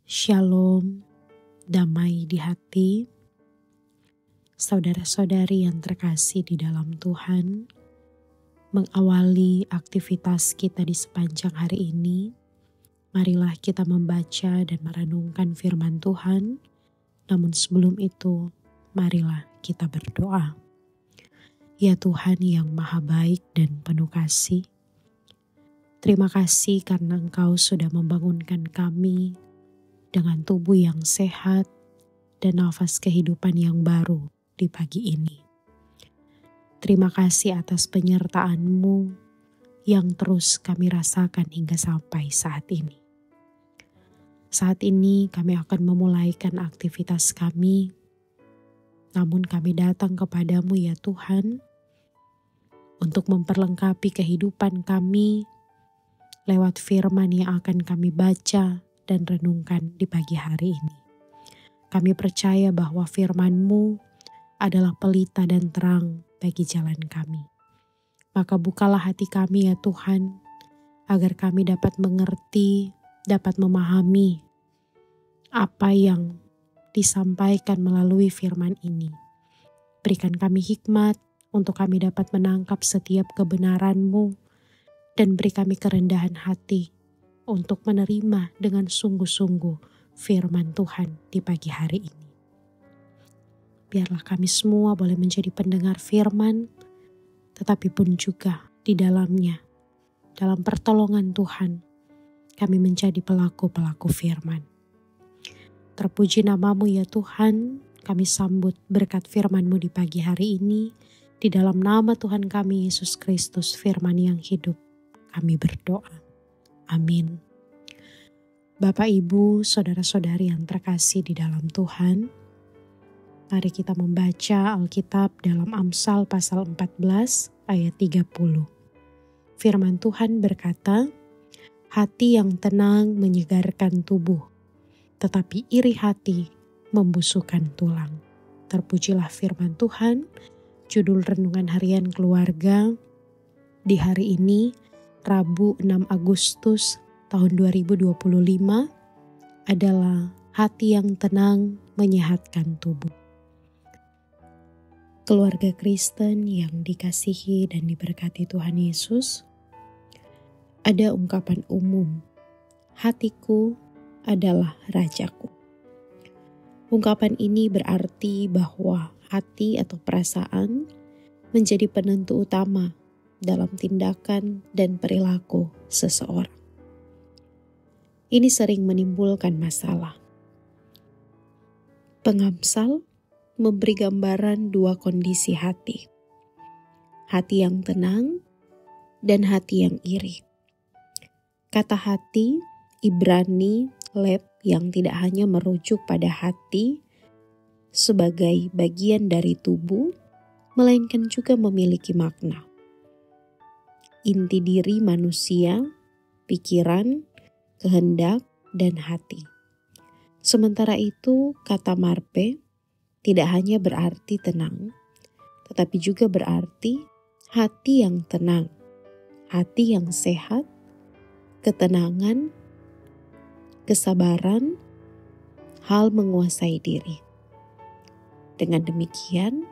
Shalom, damai di hati, saudara-saudari yang terkasih di dalam Tuhan. Mengawali aktivitas kita di sepanjang hari ini, marilah kita membaca dan merenungkan firman Tuhan. Namun sebelum itu, marilah kita berdoa. Ya Tuhan yang maha baik dan penuh kasih, terima kasih karena Engkau sudah membangunkan kami dengan tubuh yang sehat dan nafas kehidupan yang baru di pagi ini. Terima kasih atas penyertaan-Mu yang terus kami rasakan hingga sampai saat ini. Saat ini kami akan memulaikan aktivitas kami, namun kami datang kepadamu ya Tuhan, untuk memperlengkapi kehidupan kami lewat firman yang akan kami baca dan renungkan di pagi hari ini. Kami percaya bahwa firman-Mu adalah pelita dan terang bagi jalan kami. Maka bukalah hati kami ya Tuhan, agar kami dapat mengerti, dapat memahami apa yang disampaikan melalui firman ini. Berikan kami hikmat untuk kami dapat menangkap setiap kebenaran-Mu, dan beri kami kerendahan hati untuk menerima dengan sungguh-sungguh firman Tuhan di pagi hari ini. Biarlah kami semua boleh menjadi pendengar firman, tetapi pun juga di dalamnya, dalam pertolongan Tuhan, kami menjadi pelaku-pelaku firman. Terpuji nama-Mu ya Tuhan, kami sambut berkat firman-Mu di pagi hari ini, di dalam nama Tuhan kami Yesus Kristus, firman yang hidup, kami berdoa. Amin. Bapak, Ibu, saudara-saudari yang terkasih di dalam Tuhan, mari kita membaca Alkitab dalam Amsal pasal 14 ayat 30. Firman Tuhan berkata, "Hati yang tenang menyegarkan tubuh, tetapi iri hati membusukkan tulang." Terpujilah firman Tuhan. Judul renungan harian keluarga di hari ini, Rabu 6 Agustus tahun 2025 adalah hati yang tenang menyehatkan tubuh. Keluarga Kristen yang dikasihi dan diberkati Tuhan Yesus, ada ungkapan umum, hatiku adalah rajaku. Ungkapan ini berarti bahwa hati atau perasaan menjadi penentu utama dalam tindakan dan perilaku seseorang. Ini sering menimbulkan masalah. Pengamsal memberi gambaran dua kondisi hati. Hati yang tenang dan hati yang iri. Kata hati, Ibrani, leb, yang tidak hanya merujuk pada hati sebagai bagian dari tubuh, melainkan juga memiliki makna. Inti diri manusia, pikiran, kehendak, dan hati. Sementara itu, kata marpe tidak hanya berarti tenang, tetapi juga berarti hati yang tenang, hati yang sehat, ketenangan, kesabaran, hal menguasai diri. Dengan demikian,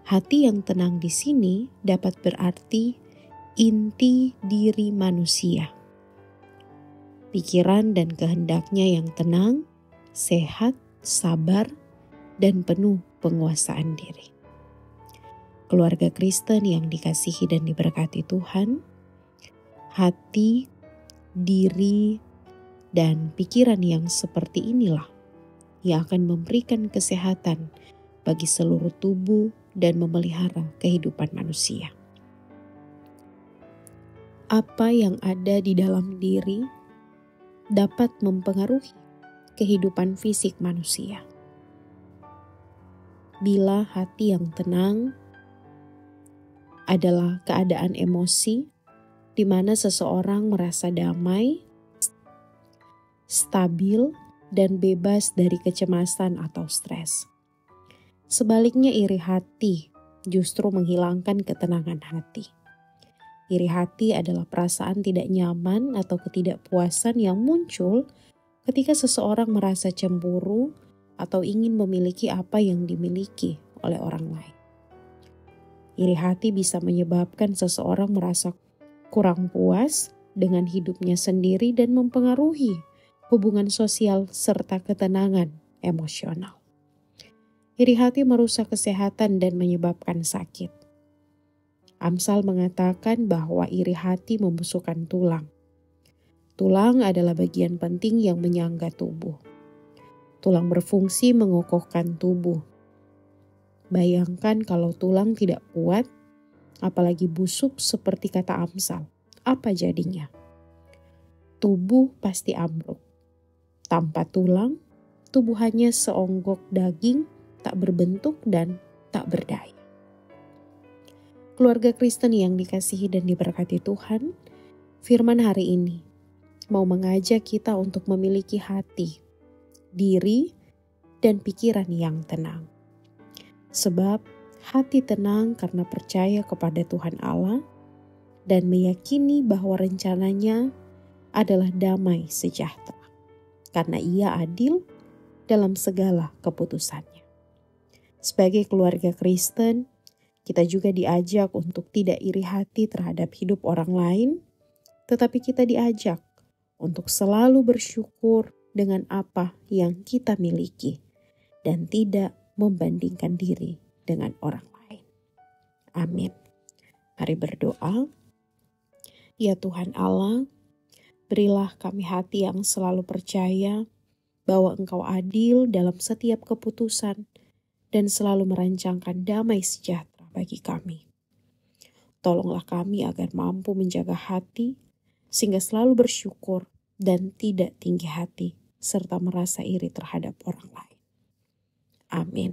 hati yang tenang di sini dapat berarti inti diri manusia. Pikiran dan kehendaknya yang tenang, sehat, sabar, dan penuh penguasaan diri. Keluarga Kristen yang dikasihi dan diberkati Tuhan, hati, diri, dan pikiran yang seperti inilah yang akan memberikan kesehatan bagi seluruh tubuh dan memelihara kehidupan manusia. Apa yang ada di dalam diri dapat mempengaruhi kehidupan fisik manusia. Bila hati yang tenang adalah keadaan emosi di mana seseorang merasa damai, stabil, dan bebas dari kecemasan atau stres. Sebaliknya, iri hati justru menghilangkan ketenangan hati. Iri hati adalah perasaan tidak nyaman atau ketidakpuasan yang muncul ketika seseorang merasa cemburu atau ingin memiliki apa yang dimiliki oleh orang lain. Iri hati bisa menyebabkan seseorang merasa kurang puas dengan hidupnya sendiri dan mempengaruhi hubungan sosial serta ketenangan emosional. Iri hati merusak kesehatan dan menyebabkan sakit. Amsal mengatakan bahwa iri hati membusukkan tulang. Tulang adalah bagian penting yang menyangga tubuh. Tulang berfungsi mengokohkan tubuh. Bayangkan kalau tulang tidak kuat, apalagi busuk seperti kata Amsal, apa jadinya? Tubuh pasti ambruk. Tanpa tulang, tubuh hanya seonggok daging, tak berbentuk dan tak berdaya. Keluarga Kristen yang dikasihi dan diberkati Tuhan, firman hari ini mau mengajak kita untuk memiliki hati, diri, dan pikiran yang tenang. Sebab hati tenang karena percaya kepada Tuhan Allah dan meyakini bahwa rencananya adalah damai sejahtera. Karena Ia adil dalam segala keputusannya. Sebagai keluarga Kristen, kita juga diajak untuk tidak iri hati terhadap hidup orang lain, tetapi kita diajak untuk selalu bersyukur dengan apa yang kita miliki dan tidak membandingkan diri dengan orang lain. Amin. Mari berdoa. Ya Tuhan Allah, berilah kami hati yang selalu percaya bahwa Engkau adil dalam setiap keputusan dan selalu merancangkan damai sejahtera bagi kami. Tolonglah kami agar mampu menjaga hati sehingga selalu bersyukur dan tidak tinggi hati serta merasa iri terhadap orang lain. Amin.